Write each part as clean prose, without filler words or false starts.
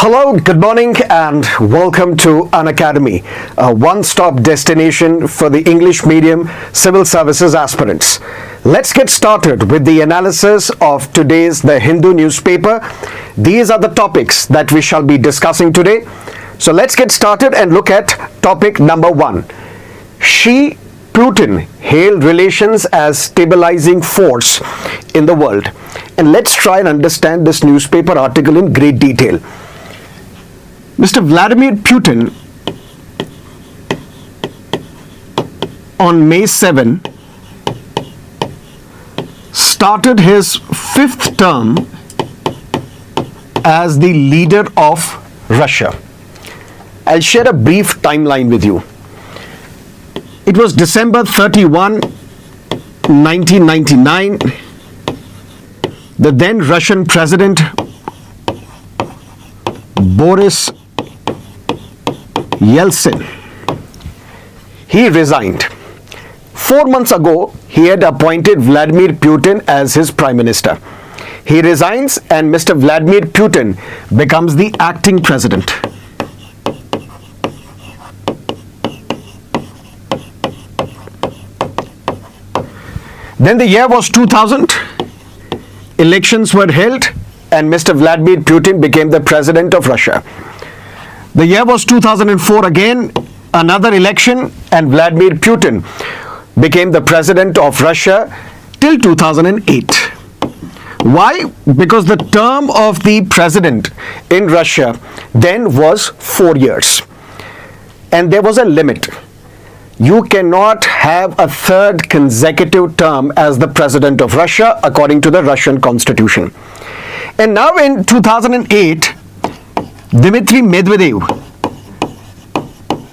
Hello, good morning, and welcome to Unacademy, a one-stop destination for the English medium civil services aspirants. Let's get started with the analysis of today's The Hindu newspaper. These are the topics that we shall be discussing today. So let's get started and look at topic number 1. Putin hailed relations as stabilizing force in the world. And let's try and understand this newspaper article in great detail. Mr. Vladimir Putin on May 7 started his 5th term as the leader of Russia. I'll share a brief timeline with you. It was December 31, 1999. The then Russian President Boris Yeltsin, he resigned. 4 months ago, he had appointed Vladimir Putin as his prime minister. He resigns and Mr. Vladimir Putin becomes the acting president. Then the year was 2000. Elections were held and Mr. Vladimir Putin became the president of Russia. The year was 2004 again, another election, and Vladimir Putin became the president of Russia till 2008. Why? Because the term of the president in Russia then was 4 years. And there was a limit. You cannot have a third consecutive term as the president of Russia according to the Russian constitution. And now in 2008, Dmitry Medvedev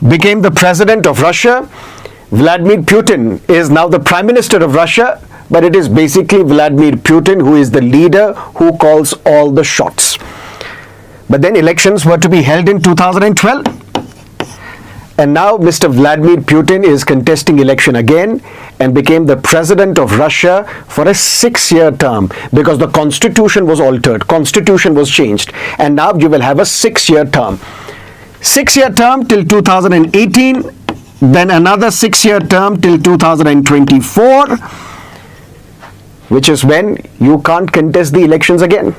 became the president of Russia. Vladimir Putin is now the prime minister of Russia, but it is basically Vladimir Putin who is the leader who calls all the shots. But then elections were to be held in 2012. And now Mr. Vladimir Putin is contesting election again and became the president of Russia for a 6-year term because the constitution was altered, constitution was changed, and now you will have a 6-year term. 6-year term till 2018, then another 6-year term till 2024, which is when you can't contest the elections again.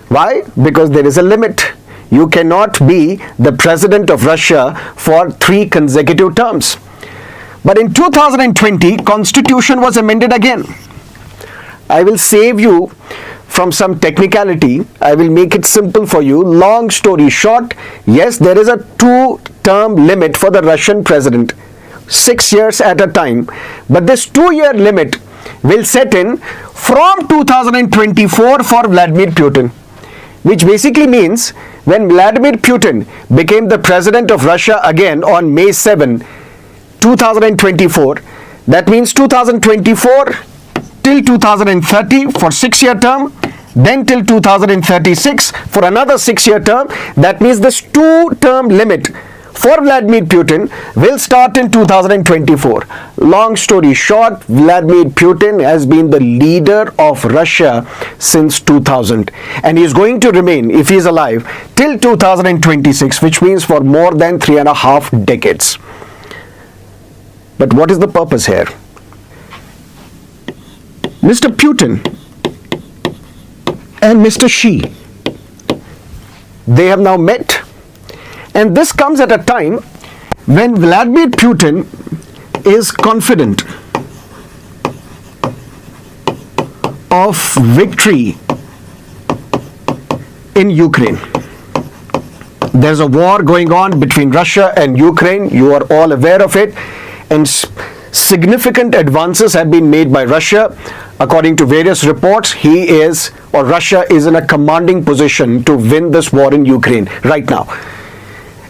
Why? Because there is a limit. You cannot be the president of Russia for 3 consecutive terms. But in 2020, constitution was amended again. I will save you from some technicality. I will make it simple for you. Long story short, yes, there is a 2-term limit for the Russian president, 6 years at a time. But this 2-year limit will set in from 2024 for Vladimir Putin, which basically means when Vladimir Putin became the president of Russia again on May 7, 2024, that means 2024 till 2030 for 6-year term, then till 2036 for another 6-year term. That means this 2-term limit for Vladimir Putin will start in 2024. Long story short, Vladimir Putin has been the leader of Russia since 2000, and he is going to remain, if he is alive, till 2026, which means for more than 3.5 decades. But what is the purpose here? Mr. Putin and Mr. Xi, they have now met. And this comes at a time when Vladimir Putin is confident of victory in Ukraine. There's a war going on between Russia and Ukraine. You are all aware of it. And significant advances have been made by Russia. According to various reports, Russia is in a commanding position to win this war in Ukraine right now.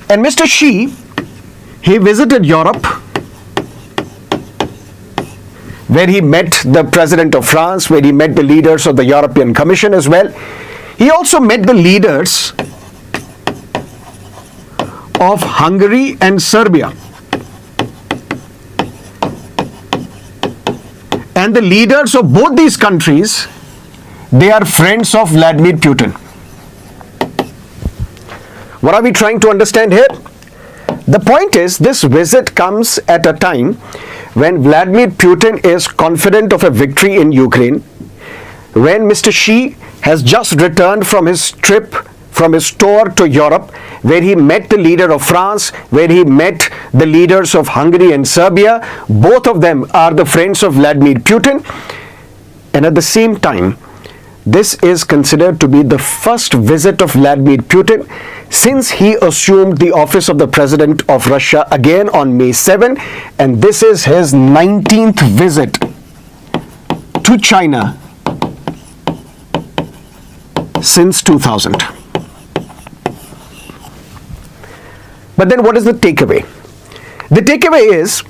And Mr. Xi, he visited Europe, where he met the President of France, where he met the leaders of the European Commission as well. He also met the leaders of Hungary and Serbia. And the leaders of both these countries, they are friends of Vladimir Putin. What are we trying to understand here? The point is, this visit comes at a time when Vladimir Putin is confident of a victory in Ukraine, when Mr. Xi has just returned from his trip, from his tour to Europe, where he met the leader of France, where he met the leaders of Hungary and Serbia. Both of them are the friends of Vladimir Putin. And at the same time, this is considered to be the first visit of Vladimir Putin since he assumed the office of the president of Russia again on May 7, and this is his 19th visit to China since 2000. But then what is the takeaway? The takeaway is,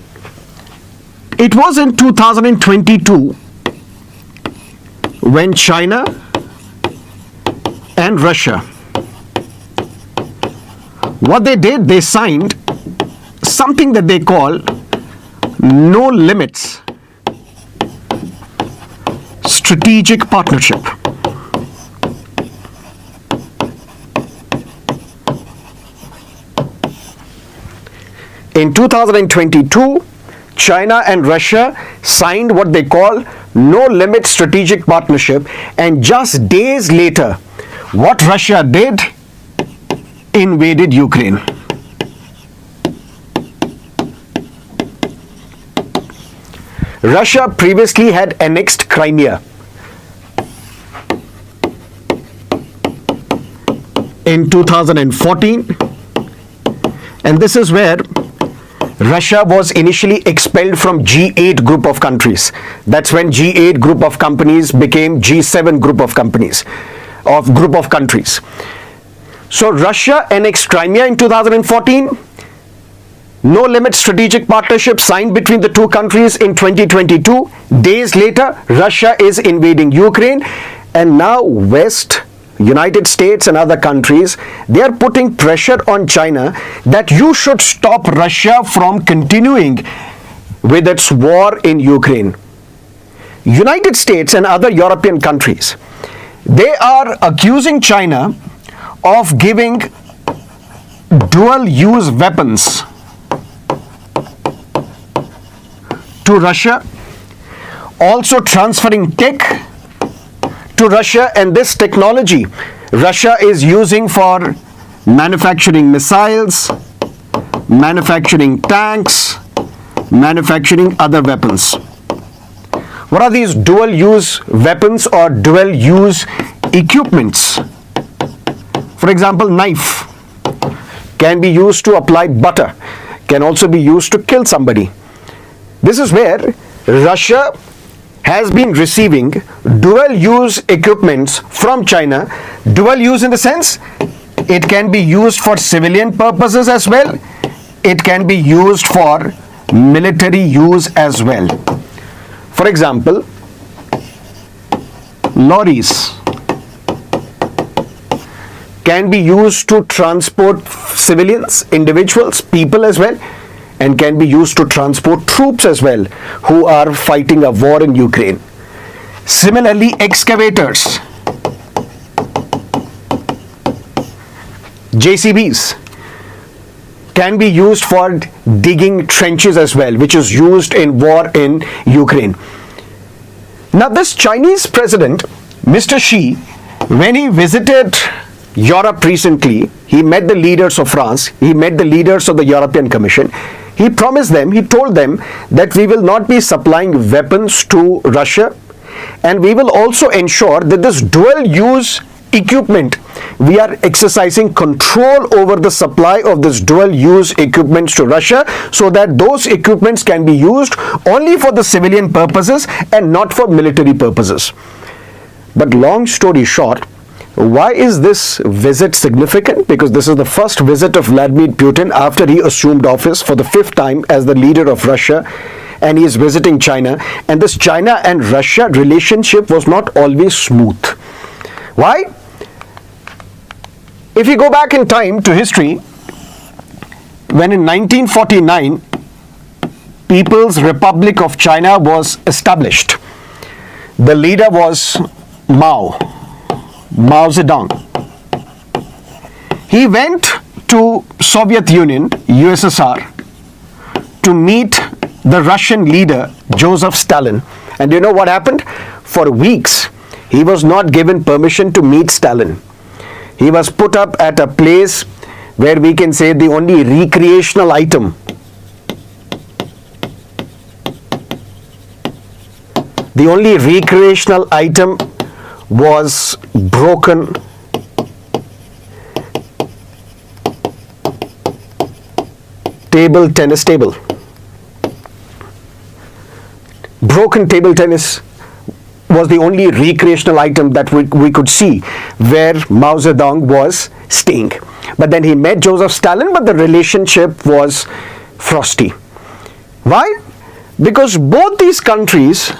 it was in 2022 when China and Russia, what they did, they signed something that they call no limits strategic partnership. In 2022, China and Russia signed what they call no limit strategic partnership, and just days later, what Russia did, invaded Ukraine. Russia previously had annexed Crimea. In 2014, and this is where Russia was initially expelled from G8 group of countries. That's when G8 group of companies became G7 group of companies, of group of countries. So Russia annexed Crimea in 2014. No limit strategic partnership signed between the two countries in 2022. Days later, Russia is invading Ukraine, and now West, United States and other countries, they are putting pressure on China that you should stop Russia from continuing with its war in Ukraine. United States and other European countries, they are accusing China of giving dual-use weapons to Russia, also transferring tech to Russia, and this technology Russia is using for manufacturing missiles, manufacturing tanks, manufacturing other weapons. What are these dual-use weapons or dual-use equipments? For example, knife can be used to apply butter, can also be used to kill somebody. This is where Russia has been receiving dual-use equipments from China. Dual-use in the sense, it can be used for civilian purposes as well. It can be used for military use as well. For example, lorries can be used to transport civilians, individuals, people as well, and can be used to transport troops as well who are fighting a war in Ukraine. Similarly, excavators, JCBs, can be used for digging trenches as well, which is used in war in Ukraine. Now, this Chinese president, Mr. Xi, when he visited Europe recently, he met the leaders of France, he met the leaders of the European Commission. He promised them, he told them that we will not be supplying weapons to Russia, and we will also ensure that this dual-use equipment, we are exercising control over the supply of this dual-use equipments to Russia, so that those equipments can be used only for the civilian purposes and not for military purposes. But long story short, why is this visit significant? Because this is the first visit of Vladimir Putin after he assumed office for the 5th time as the leader of Russia, and he is visiting China. And this China and Russia relationship was not always smooth. Why? If you go back in time to history, when in 1949, People's Republic of China was established, the leader was Mao Zedong. He went to Soviet Union, USSR, to meet the Russian leader, Joseph Stalin. And you know what happened? For weeks, he was not given permission to meet Stalin. He was put up at a place where we can say the only recreational item, was broken tennis table. Broken table tennis was the only recreational item that we could see where Mao Zedong was staying. But then he met Joseph Stalin, but the relationship was frosty. Why? Because both these countries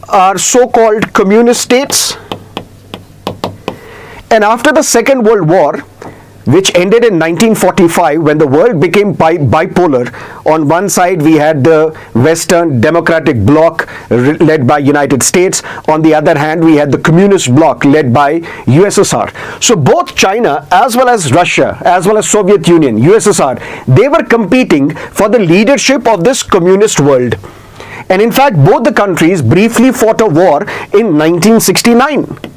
are so-called communist states. And after the Second World War, which ended in 1945, when the world became bipolar, on one side we had the Western Democratic Bloc led by United States, on the other hand we had the Communist Bloc led by USSR. So both China as well as Russia, as well as Soviet Union, USSR, they were competing for the leadership of this communist world. And in fact, both the countries briefly fought a war in 1969.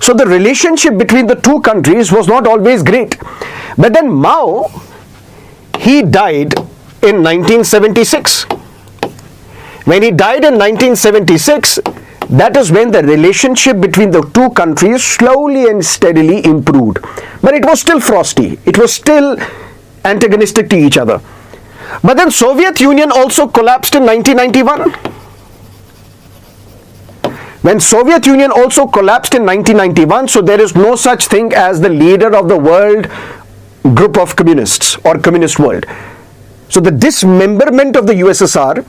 So the relationship between the two countries was not always great. But then Mao, he died in 1976. When he died in 1976, that is when the relationship between the two countries slowly and steadily improved. But it was still frosty. It was still antagonistic to each other. But then Soviet Union also collapsed in 1991. When Soviet Union also collapsed in 1991, so there is no such thing as the leader of the world group of communists or communist world. So the dismemberment of the USSR,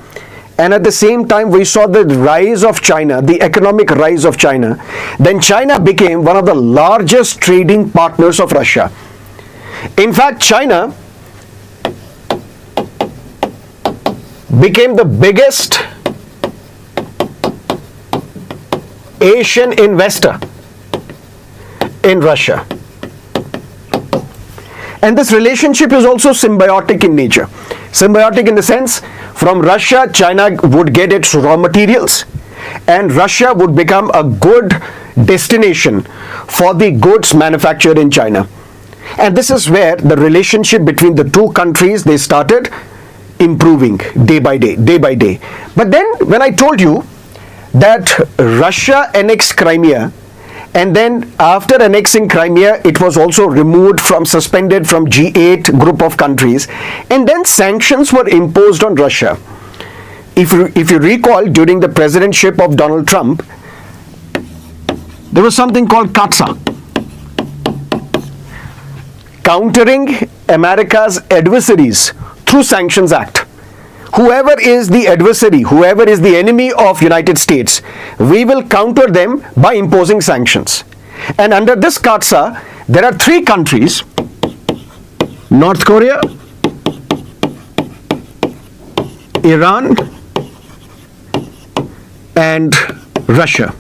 and at the same time we saw the rise of China, the economic rise of China, then China became one of the largest trading partners of Russia. In fact, China became the biggest Asian investor in Russia. And this relationship is also symbiotic in nature. Symbiotic in the sense, from Russia, China would get its raw materials, and Russia would become a good destination for the goods manufactured in China. And this is where the relationship between the two countries, they started improving day by day. But then when I told you that Russia annexed Crimea, and then after annexing Crimea, it was also suspended from G8 group of countries, and then sanctions were imposed on Russia. If you recall, during the presidentship of Donald Trump, there was something called CAATSA, Countering America's Adversaries Through Sanctions Act. Whoever is the adversary, whoever is the enemy of United States, we will counter them by imposing sanctions. And under this CAATSA, there are three countries: North Korea, Iran, and Russia.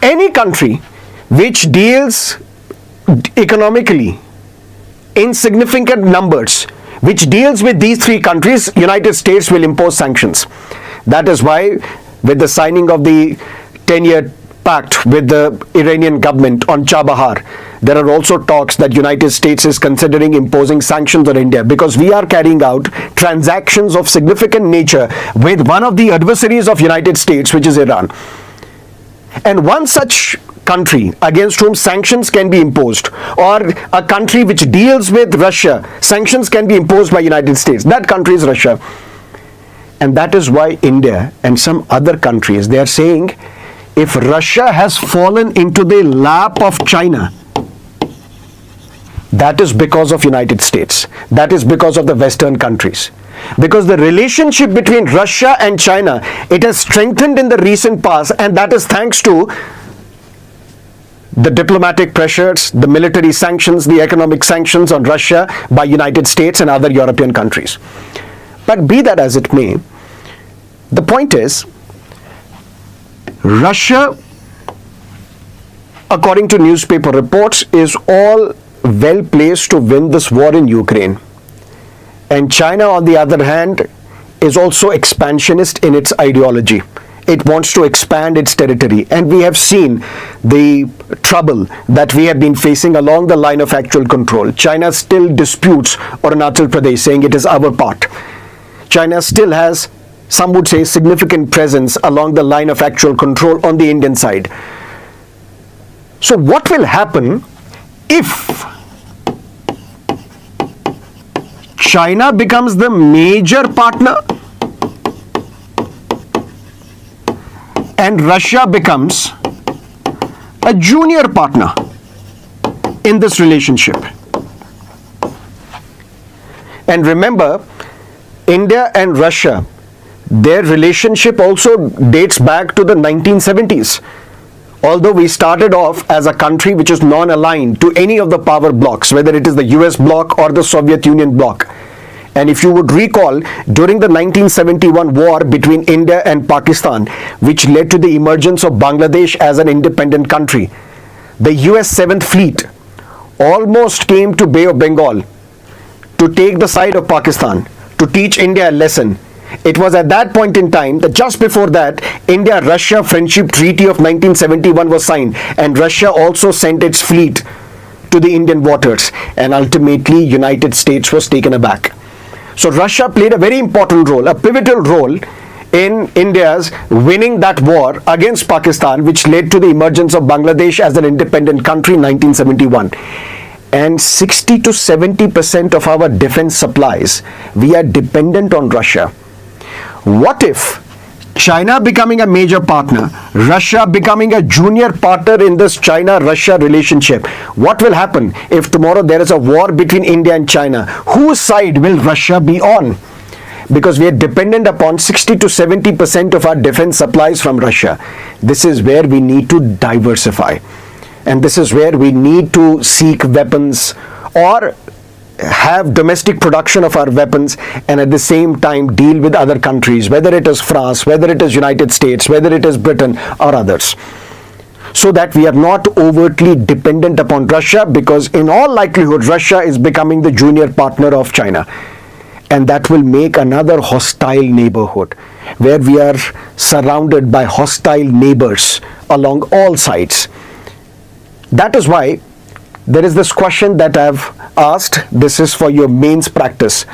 Any country which deals economically in significant numbers, which deals with these three countries, United States will impose sanctions. That is why with the signing of the 10-year pact with the Iranian government on Chabahar, there are also talks that United States is considering imposing sanctions on India, because we are carrying out transactions of significant nature with one of the adversaries of United States, which is Iran. And one such country against whom sanctions can be imposed, or a country which deals with Russia, sanctions can be imposed by United States. That country is Russia. And that is why India and some other countries, they are saying, if Russia has fallen into the lap of China, that is because of United States. That is because of the Western countries. Because the relationship between Russia and China, it has strengthened in the recent past, and that is thanks to the diplomatic pressures, the military sanctions, the economic sanctions on Russia by United States and other European countries. But be that as it may, the point is, Russia according to newspaper reports, is all well placed to win this war in Ukraine. And China, on the other hand, is also expansionist in its ideology. It wants to expand its territory. And we have seen the trouble that we have been facing along the line of actual control. China still disputes Arunachal Pradesh, saying it is our part. China still has, some would say, significant presence along the line of actual control on the Indian side. So what will happen if China becomes the major partner and Russia becomes a junior partner in this relationship? And remember, India and Russia, their relationship also dates back to the 1970s. Although we started off as a country which is non-aligned to any of the power blocks, whether it is the US bloc or the Soviet Union bloc. And if you would recall, during the 1971 war between India and Pakistan, which led to the emergence of Bangladesh as an independent country, the US 7th Fleet almost came to Bay of Bengal to take the side of Pakistan, to teach India a lesson. It was at that point in time that just before that, India-Russia Friendship Treaty of 1971 was signed, and Russia also sent its fleet to the Indian waters, and ultimately United States was taken aback. So Russia played a very important role, a pivotal role in India's winning that war against Pakistan, which led to the emergence of Bangladesh as an independent country in 1971. And 60 to 70% of our defense supplies, we are dependent on Russia. What if China becoming a major partner, Russia becoming a junior partner in this China-Russia relationship? What will happen if tomorrow there is a war between India and China? Whose side will Russia be on? Because we are dependent upon 60 to 70% of our defense supplies from Russia. This is where we need to diversify. And this is where we need to seek weapons or have domestic production of our weapons, and at the same time deal with other countries, whether it is France, whether it is United States, whether it is Britain or others, so that we are not overtly dependent upon Russia, because in all likelihood Russia is becoming the junior partner of China, and that will make another hostile neighborhood where we are surrounded by hostile neighbors along all sides. That is why there is this question that I have asked. This is for your mains practice.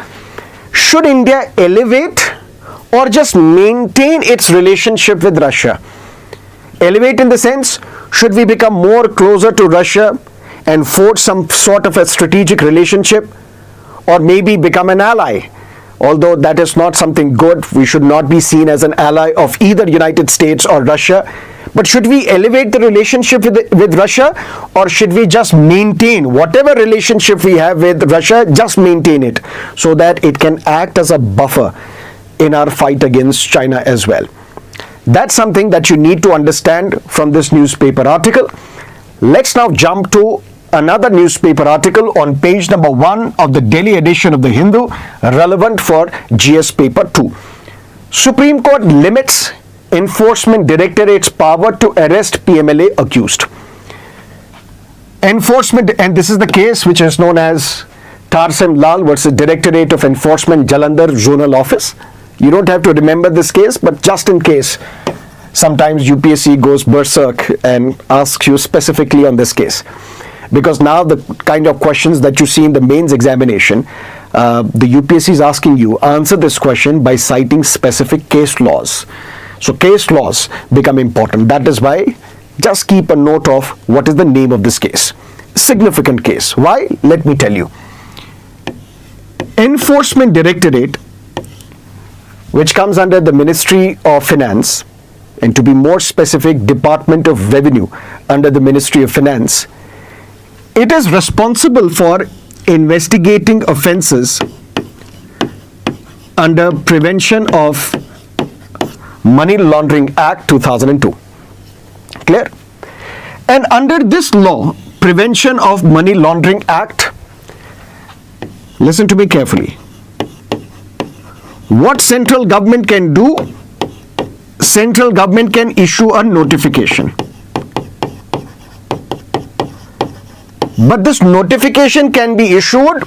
Should India elevate or just maintain its relationship with Russia? Elevate in the sense, should we become more closer to Russia and forge some sort of a strategic relationship, or maybe become an ally? Although that is not something good, we should not be seen as an ally of either United States or Russia. But should we elevate the relationship with Russia, or should we just maintain whatever relationship we have with Russia, just maintain it so that it can act as a buffer in our fight against China as well? That's something that you need to understand from this newspaper article. Let's now jump to another newspaper article on page number 1 of the Delhi edition of the Hindu, relevant for GS paper 2. Supreme Court limits Enforcement Directorate's power to arrest PMLA accused. Enforcement, and this is the case which is known as Tarsim Lal versus Directorate of Enforcement, Jalandhar Zonal Office. You don't have to remember this case, but just in case, sometimes UPSC goes berserk and asks you specifically on this case. Because now the kind of questions that you see in the mains examination, the UPSC is asking you, answer this question by citing specific case laws. So case laws become important. That is why just keep a note of what is the name of this case. Significant case. Why? Let me tell you. Enforcement Directorate, which comes under the Ministry of Finance, and to be more specific, Department of Revenue under the Ministry of Finance, it is responsible for investigating offences under Prevention of Money Laundering Act 2002. Clear? And under this law, Prevention of Money Laundering Act, listen to me carefully. What central government can do? Central government can issue a notification. But this notification can be issued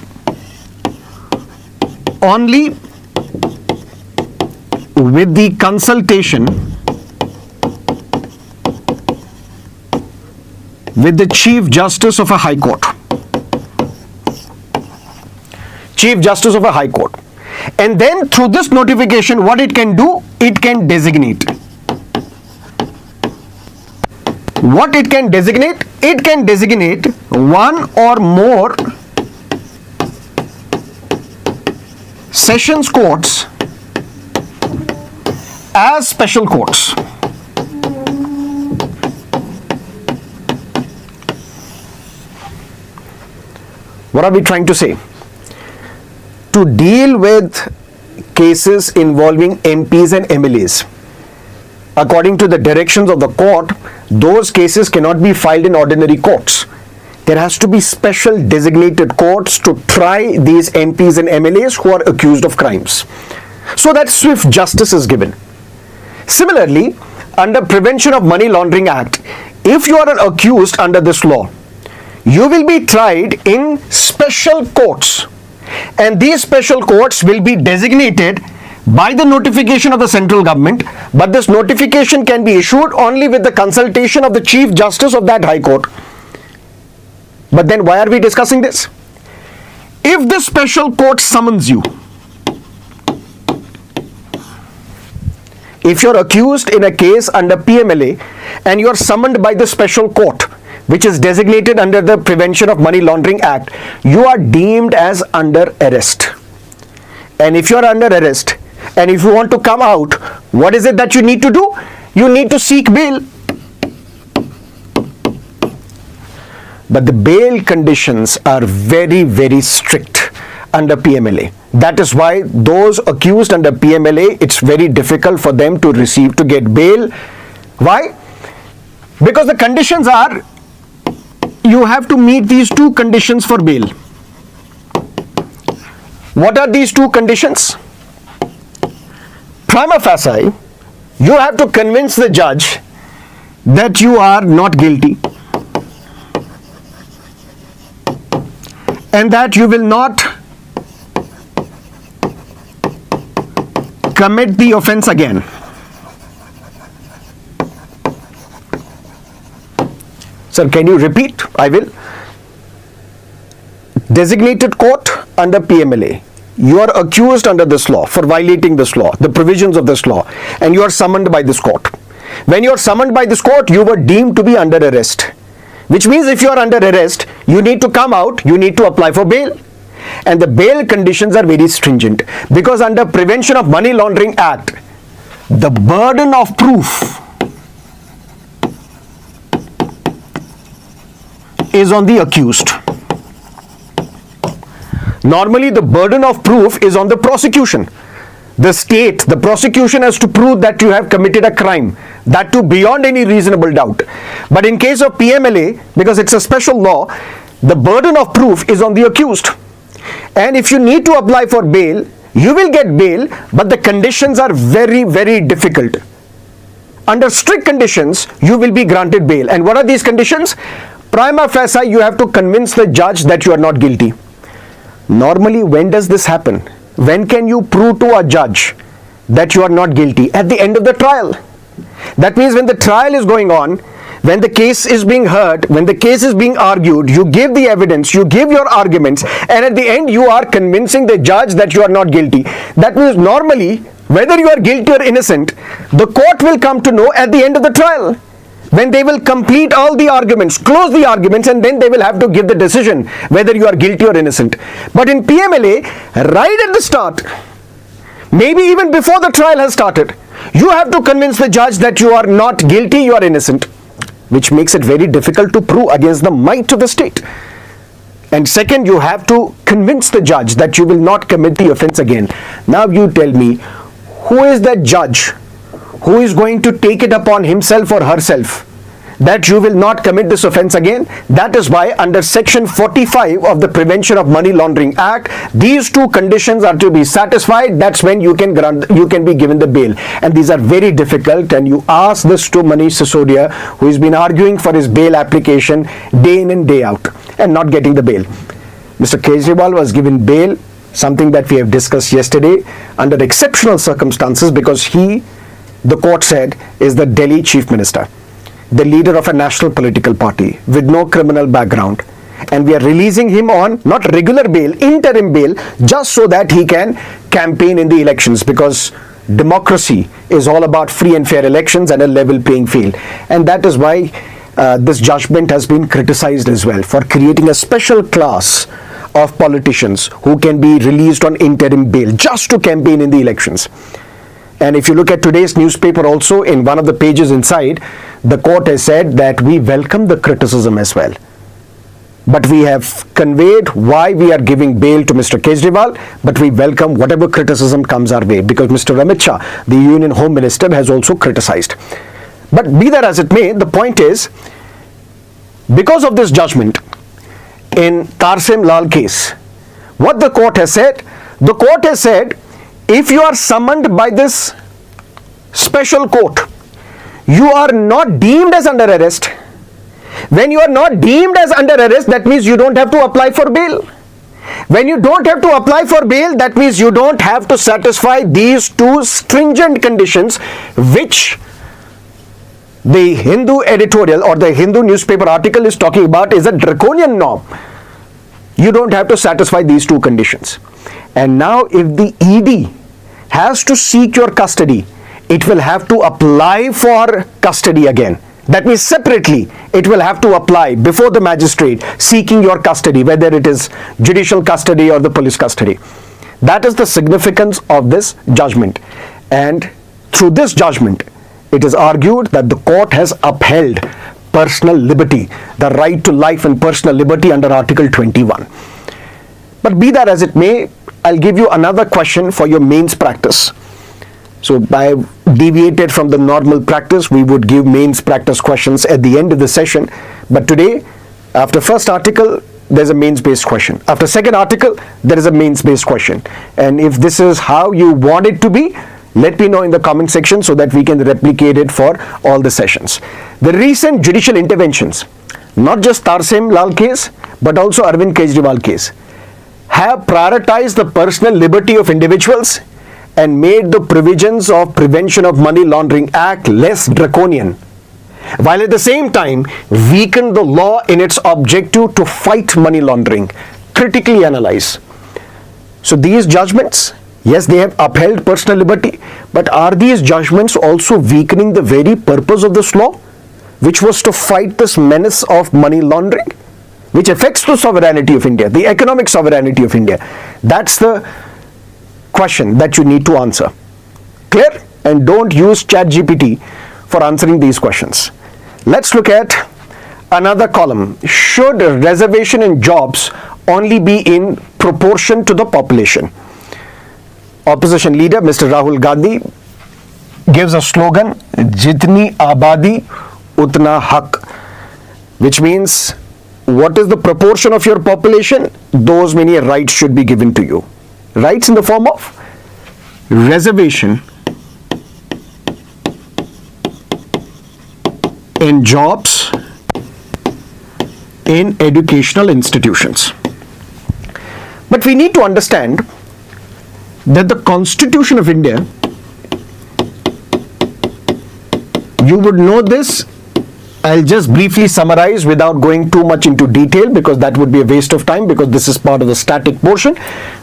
only with the consultation with the Chief Justice of a High Court. Chief Justice of a High Court. And then through this notification, what it can do? It can designate. What it can designate? It can designate one or more sessions courts as special courts. What are we trying to say? To deal with cases involving MPs and MLAs, according to the directions of the court, those cases cannot be filed in ordinary courts. There has to be special designated courts to try these MPs and MLAs who are accused of crimes, so that swift justice is given. Similarly, under Prevention of Money Laundering Act, if you are an accused under this law, you will be tried in special courts, and these special courts will be designated by the notification of the central government, but this notification can be issued only with the consultation of the Chief Justice of that High Court. But then why are we discussing this? If the special court summons you, if you're accused in a case under PMLA and you're summoned by the special court, which is designated under the Prevention of Money Laundering Act, you are deemed as under arrest. And if you are under arrest, and if you want to come out, what is it that you need to do? You need to seek bail. But the bail conditions are very, very strict under PMLA. That is why those accused under PMLA, it's very difficult for them to get bail. Why? Because the conditions are, you have to meet these two conditions for bail. What are these two conditions? Prima facie, you have to convince the judge that you are not guilty and that you will not commit the offense again. Sir, can you repeat? I will. Designated court under PMLA. You are accused under this law for violating this law, the provisions of this law, and you are summoned by this court. When you are summoned by this court, you were deemed to be under arrest, which means if you are under arrest, you need to come out, you need to apply for bail. And the bail conditions are very stringent, because under Prevention of Money Laundering Act, the burden of proof is on the accused. Normally, the burden of proof is on the prosecution. The state, the prosecution has to prove that you have committed a crime, that too beyond any reasonable doubt. But in case of PMLA, because it's a special law, the burden of proof is on the accused. And if you need to apply for bail, you will get bail, but the conditions are very, very difficult. Under strict conditions, you will be granted bail. And what are these conditions? Prima facie, you have to convince the judge that you are not guilty. Normally, when does this happen? When can you prove to a judge that you are not guilty? At the end of the trial. That means when the trial is going on, when the case is being heard, when the case is being argued, you give the evidence, you give your arguments, and at the end you are convincing the judge that you are not guilty. That means normally, whether you are guilty or innocent, the court will come to know at the end of the trial, when they will complete all the arguments, close the arguments, and then they will have to give the decision whether you are guilty or innocent. But in PMLA, right at the start, maybe even before the trial has started, you have to convince the judge that you are not guilty, you are innocent, which makes it very difficult to prove against the might of the state. And second, you have to convince the judge that you will not commit the offense again. Now you tell me, who is that judge who is going to take it upon himself or herself that you will not commit this offense again? That is why under section 45 of the Prevention of Money Laundering Act, these two conditions are to be satisfied. That's when you can be given the bail. And these are very difficult, and you ask this to Manish Sisodia, who has been arguing for his bail application day in and day out. and not getting the bail. Mr. Kejriwal was given bail, something that we have discussed yesterday, under exceptional circumstances because he, the court said, is the Delhi Chief Minister, the leader of a national political party with no criminal background. And we are releasing him on not regular bail, interim bail, just so that he can campaign in the elections, because democracy is all about free and fair elections and a level playing field. And that is why this judgment has been criticized as well, for creating a special class of politicians who can be released on interim bail just to campaign in the elections. And if you look at today's newspaper also, in one of the pages inside, the court has said that we welcome the criticism as well. But we have conveyed why we are giving bail to Mr. Kejriwal, but we welcome whatever criticism comes our way, because Mr. Amit Shah, the Union Home Minister, has also criticized. But be that as it may, the point is, because of this judgment in Tarsim Lal case, what the court has said, if you are summoned by this special court, you are not deemed as under arrest. When you are not deemed as under arrest, that means you don't have to apply for bail. When you don't have to apply for bail, that means you don't have to satisfy these two stringent conditions, which the Hindu editorial or the Hindu newspaper article is talking about is a draconian norm. You don't have to satisfy these two conditions. And now if the ED has to seek your custody, it will have to apply for custody again. That means separately, it will have to apply before the magistrate seeking your custody, whether it is judicial custody or the police custody. That is the significance of this judgment. And through this judgment, it is argued that the court has upheld personal liberty, the right to life and personal liberty under Article 21. But be that as it may, I'll give you another question for your mains practice. So I deviated from the normal practice. We would give mains practice questions at the end of the session. But today, after first article, there's a mains based question. After second article, there is a mains based question. And if this is how you want it to be, let me know in the comment section so that we can replicate it for all the sessions. The recent judicial interventions, not just Tarsim Lal case, but also Arvind Kejriwal case, have prioritized the personal liberty of individuals and made the provisions of Prevention of Money Laundering Act less draconian, while at the same time weakened the law in its objective to fight money laundering. Critically analyze. So these judgments, yes, they have upheld personal liberty, but are these judgments also weakening the very purpose of this law, which was to fight this menace of money laundering, which affects the sovereignty of India, the economic sovereignty of India? That's the question that you need to answer. Clear? And don't use ChatGPT for answering these questions. Let's look at another column. Should reservation in jobs only be in proportion to the population? Opposition leader Mr. Rahul Gandhi gives a slogan, Jitni Abadi Utna Haq, which means what is the proportion of your population, those many rights should be given to you. Rights in the form of reservation in jobs in educational institutions. But we need to understand that the Constitution of India, you would know this, I'll just briefly summarize without going too much into detail, because that would be a waste of time, because this is part of the static portion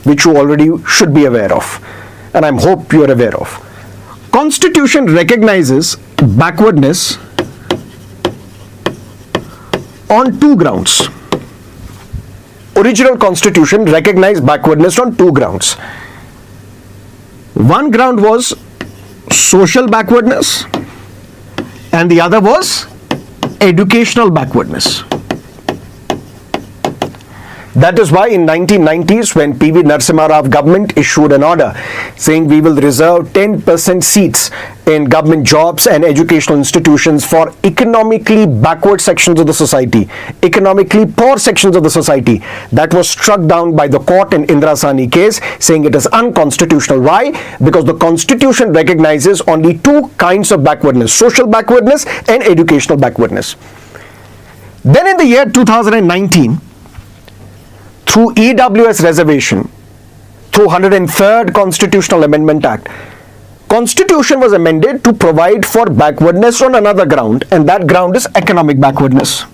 which you already should be aware of, and I hope you are aware of. Constitution recognizes backwardness on two grounds. Original Constitution recognized backwardness on two grounds. One ground was social backwardness and the other was educational backwardness. That is why in 1990s, when P.V. Narasimha Rao government issued an order saying we will reserve 10% seats in government jobs and educational institutions for economically backward sections of the society, economically poor sections of the society, that was struck down by the court in Indira Sahni case, saying it is unconstitutional. Why? Because the Constitution recognizes only two kinds of backwardness, social backwardness and educational backwardness. Then in the year 2019, through EWS reservation, through 103rd Constitutional Amendment Act, Constitution was amended to provide for backwardness on another ground, and that ground is economic backwardness.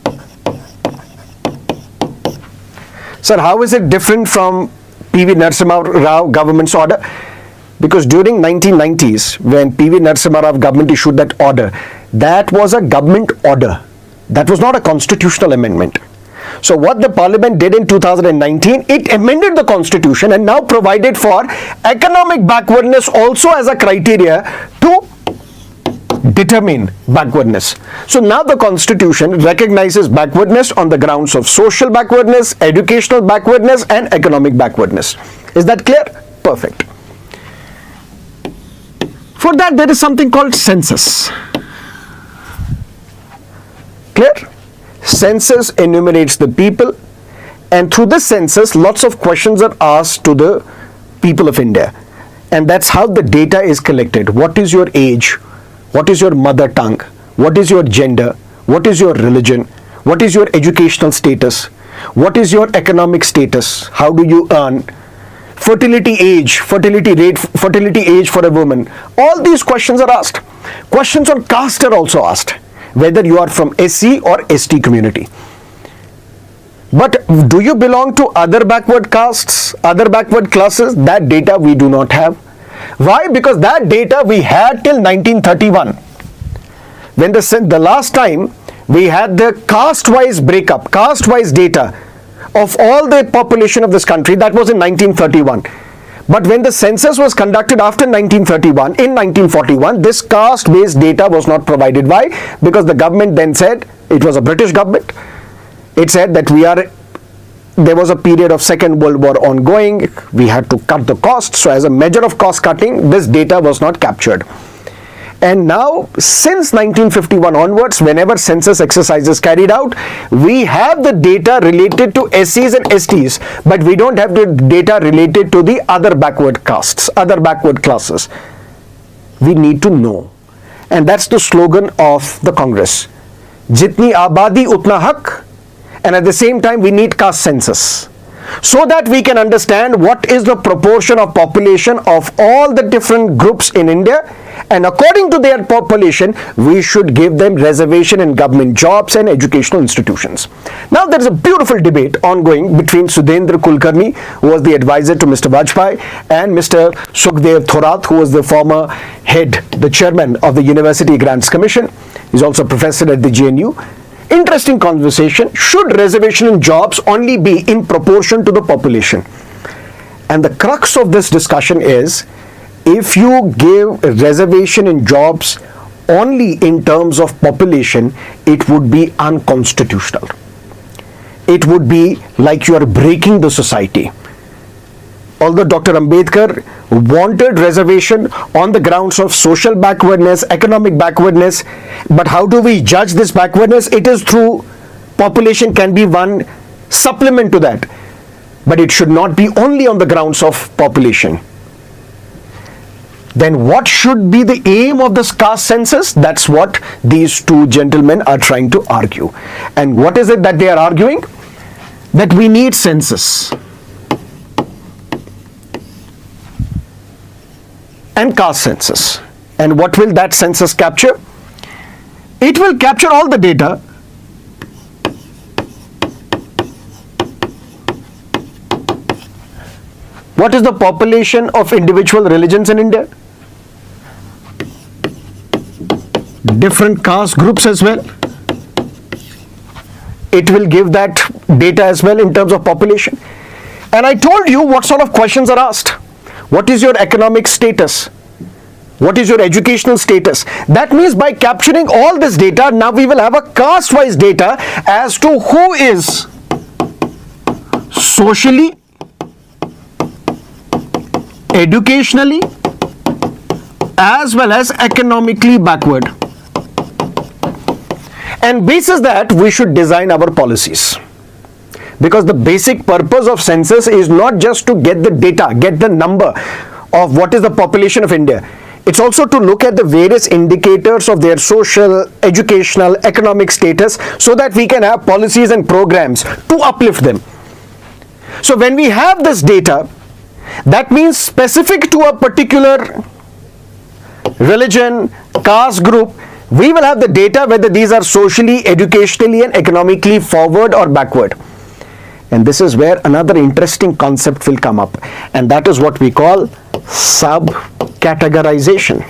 Sir, how is it different from P.V. Narasimha Rao government's order? Because during 1990s, when P.V. Narasimha Rao government issued that order, that was a government order. That was not a constitutional amendment. So what the parliament did in 2019, it amended the constitution and now provided for economic backwardness also as a criteria to determine backwardness. So now the constitution recognizes backwardness on the grounds of social backwardness, educational backwardness and economic backwardness. Is that clear? Perfect. For that there is something called census. Clear? Census enumerates the people, and through the census lots of questions are asked to the people of India, and that's how the data is collected. What is your age? What is your mother tongue? What is your gender? What is your religion? What is your educational status? What is your economic status? How do you earn? Fertility age, fertility rate, fertility age for a woman. All these questions are asked. Questions on caste are also asked, whether you are from SC or ST community. But do you belong to other backward castes, other backward classes? That data we do not have. Why? Because that data we had till 1931. When the last time we had the caste-wise breakup, caste-wise data of all the population of this country, that was in 1931. But when the census was conducted after 1931, in 1941, this caste-based data was not provided. Why? Because the government then said, it was a British government, it said that there was a period of Second World War ongoing, we had to cut the costs, so as a measure of cost cutting, this data was not captured. And now, since 1951 onwards, whenever census exercise is carried out, we have the data related to SCs and STs, but we don't have the data related to the other backward castes, other backward classes. We need to know. And that's the slogan of the Congress. Jitni abadi utna hak, and at the same time we need caste census, so that we can understand what is the proportion of population of all the different groups in India, and according to their population we should give them reservation in government jobs and educational institutions. Now there is a beautiful debate ongoing between Sudhendra Kulkarni, who was the advisor to Mr. Vajpayee, and Mr. Sukhdev Thorat, who was the former head, the chairman of the University Grants Commission. He's also a professor at the JNU. Interesting conversation. Should reservation in jobs only be in proportion to the population? And the crux of this discussion is, if you give a reservation in jobs only in terms of population, it would be unconstitutional. It would be like you are breaking the society. Although Dr. Ambedkar wanted reservation on the grounds of social backwardness, economic backwardness, but how do we judge this backwardness? It is through population, can be one supplement to that, but it should not be only on the grounds of population. Then what should be the aim of this caste census? That's what these two gentlemen are trying to argue. And what is it that they are arguing? That we need census and caste census. And what will that census capture? It will capture all the data what is the population of individual religions in India, different caste groups as well. It will give that data as well in terms of population. And I told you what sort of questions are asked. What is your economic status? What is your educational status? That means by capturing all this data, now we will have a caste-wise data as to who is socially, educationally, as well as economically backward. And basis that, we should design our policies. Because the basic purpose of census is not just to get the data, get the number of what is the population of India. It's also to look at the various indicators of their social, educational, economic status, so that we can have policies and programs to uplift them. So when we have this data, that means specific to a particular religion, caste group, we will have the data whether these are socially, educationally and economically forward or backward. And this is where another interesting concept will come up, and that is what we call sub-categorization.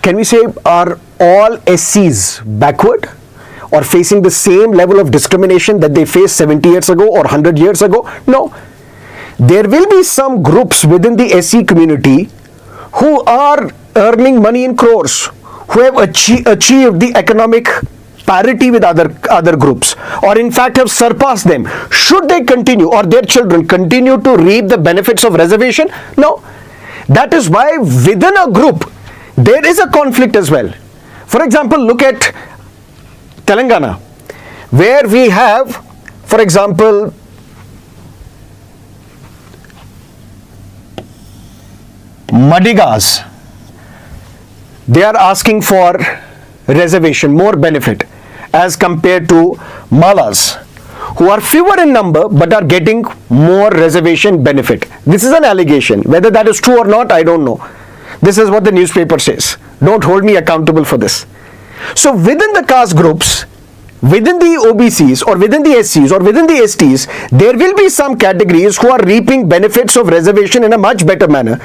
Can we say, are all SCs backward or facing the same level of discrimination that they faced 70 years ago or 100 years ago? No. There will be some groups within the SC community who are earning money in crores, who have achieved the economic parity with other groups, or in fact have surpassed them. Should they continue, or their children continue to reap the benefits of reservation? No. That is why within a group there is a conflict as well. For example, look at Telangana, where we have, for example, Madigas. They are asking for reservation, more benefit, as compared to Malas, who are fewer in number but are getting more reservation benefit. This is an allegation. Whether that is true or not, I don't know. This is what the newspaper says. Don't hold me accountable for this. So within the caste groups, within the OBCs or within the SCs or within the STs, there will be some categories who are reaping benefits of reservation in a much better manner,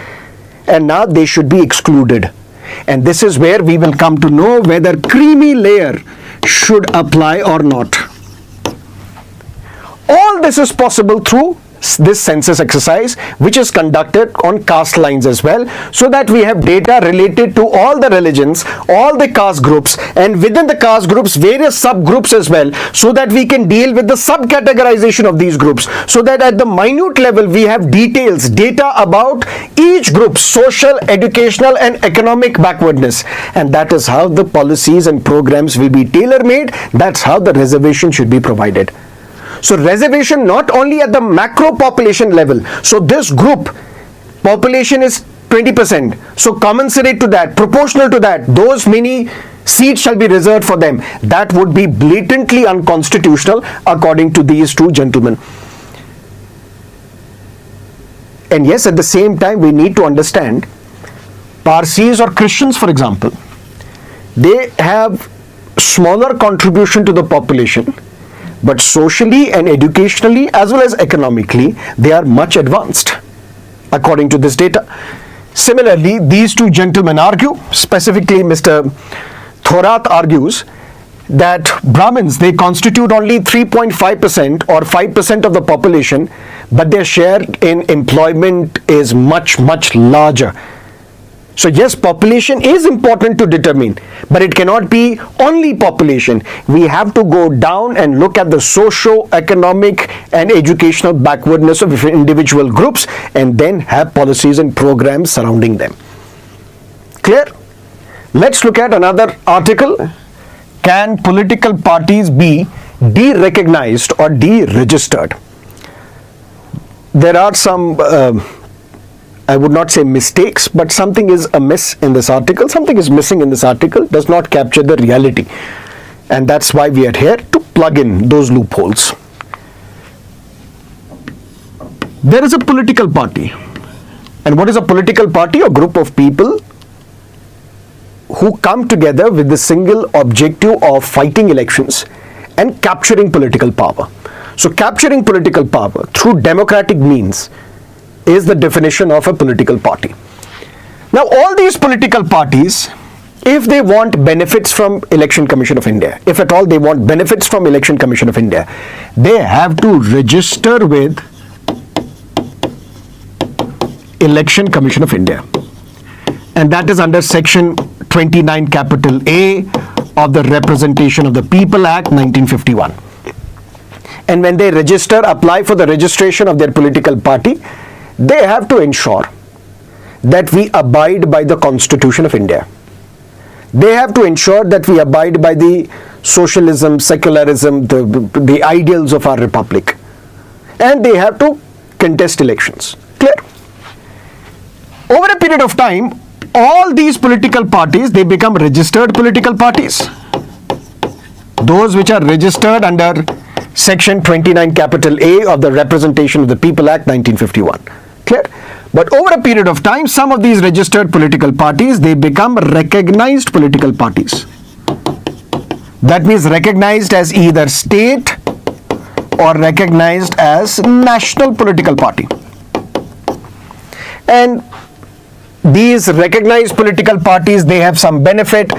and now they should be excluded. And this is where we will come to know whether creamy layer should apply or not. All this is possible through this census exercise, which is conducted on caste lines as well, so that we have data related to all the religions, all the caste groups, and within the caste groups various subgroups as well, so that we can deal with the subcategorization of these groups, so that at the minute level we have details, data about each group's social, educational and economic backwardness. And that is how the policies and programs will be tailor-made. That's how the reservation should be provided. So reservation not only at the macro population level. So this group population is 20%. So commensurate to that, proportional to that, those many seats shall be reserved for them. That would be blatantly unconstitutional according to these two gentlemen. And yes, at the same time we need to understand Parsis or Christians, for example, they have smaller contribution to the population, but socially and educationally as well as economically, they are much advanced according to this data. Similarly, these two gentlemen argue, specifically Mr. Thorat argues, that Brahmins, they constitute only 3.5% or 5% of the population, but their share in employment is much, much larger. So yes, population is important to determine, but it cannot be only population. We have to go down and look at the socio-economic and educational backwardness of individual groups and then have policies and programs surrounding them. Clear? Let's look at another article. Can political parties be de-recognized or de-registered? There are some I would not say mistakes, but something is amiss in this article, something is missing in this article, does not capture the reality. And that's why we are here, to plug in those loopholes. There is a political party. And what is a political party? A group of people who come together with the single objective of fighting elections and capturing political power. So capturing political power through democratic means is the definition of a political party. Now all these political parties, if they want benefits from Election Commission of India, if at all they want benefits from Election Commission of India, they have to register with Election Commission of India. And that is under section 29 capital A of the Representation of the People Act 1951. And when they register, apply for the registration of their political party, they have to ensure that we abide by the Constitution of India. They have to ensure that we abide by the socialism, secularism, the ideals of our republic. And they have to contest elections. Clear? Over a period of time, all these political parties, they become registered political parties. those which are registered under Section 29 capital A of the Representation of the People Act 1951. Clear? But over a period of time, some of these registered political parties, they become recognized political parties. That means recognized as either state or recognized as national political party. And these recognized political parties, they have some benefit.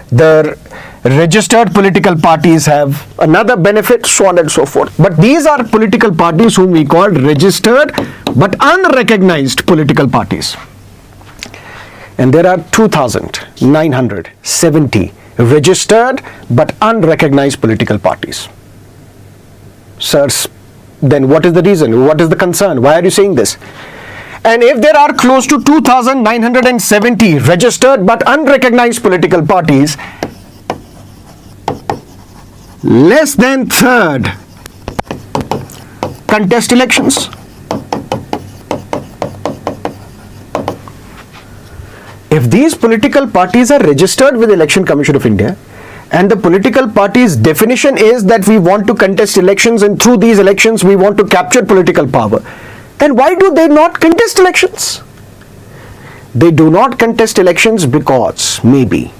The registered political parties have another benefit, so on and so forth. But these are political parties whom we call registered but unrecognized political parties. And there are 2,970 registered but unrecognized political parties. Sirs, then what is the reason? What is the concern? Why are you saying this? And if there are close to 2,970 registered but unrecognized political parties, less than third contest elections. If these political parties are registered with the Election Commission of India, and the political party's definition is that we want to contest elections and through these elections we want to capture political power, then why do they not contest elections? They do not contest elections because maybe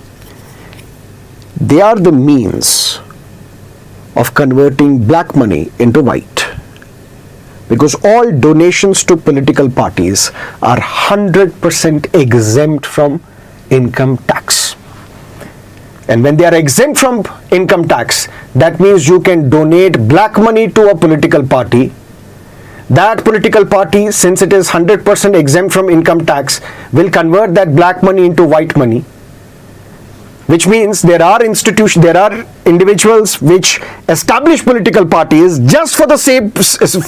they are the means of converting black money into white. Because all donations to political parties are 100% exempt from income tax. And when they are exempt from income tax, that means you can donate black money to a political party. That political party, since it is 100% exempt from income tax, will convert that black money into white money. Which means there are institutions, there are individuals which establish political parties just for the same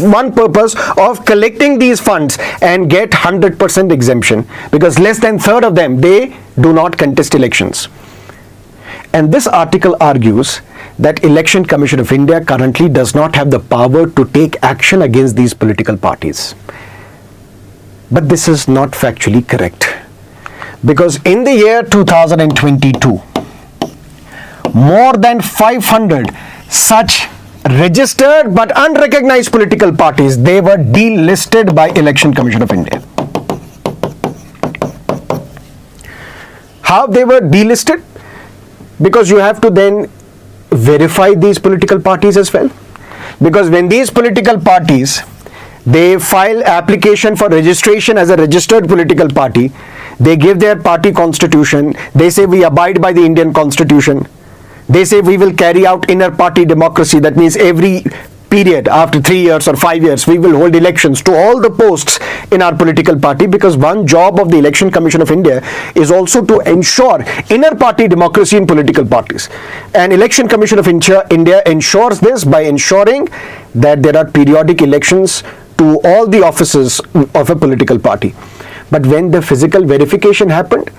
one purpose of collecting these funds and get 100% exemption, because less than third of them, they do not contest elections. And this article argues that Election Commission of India currently does not have the power to take action against these political parties. But this is not factually correct. Because in the year 2022, more than 500 such registered but unrecognized political parties, they were delisted by Election Commission of India. How they were delisted? Because you have to then verify these political parties as well. Because when these political parties, they file application for registration as a registered political party, they give their party constitution, they say we abide by the Indian constitution, they say we will carry out inner party democracy. That means every period, after 3 years or 5 years, we will hold elections to all the posts in our political party, because one job of the Election Commission of India is also to ensure inner party democracy in political parties. And Election Commission of India ensures this by ensuring that there are periodic elections to all the offices of a political party. But when the physical verification happened,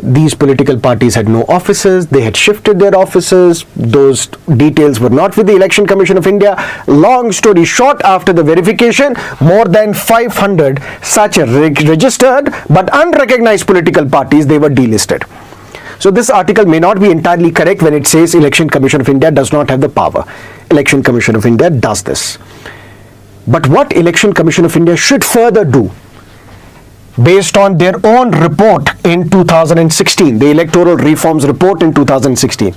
these political parties had no offices, they had shifted their offices, those details were not with the Election Commission of India. Long story short, after the verification, more than 500 such registered but unrecognized political parties, they were delisted. So this article may not be entirely correct when it says Election Commission of India does not have the power. Election Commission of India does this. But what Election Commission of India should further do, based on their own report in 2016, the Electoral Reforms Report in 2016.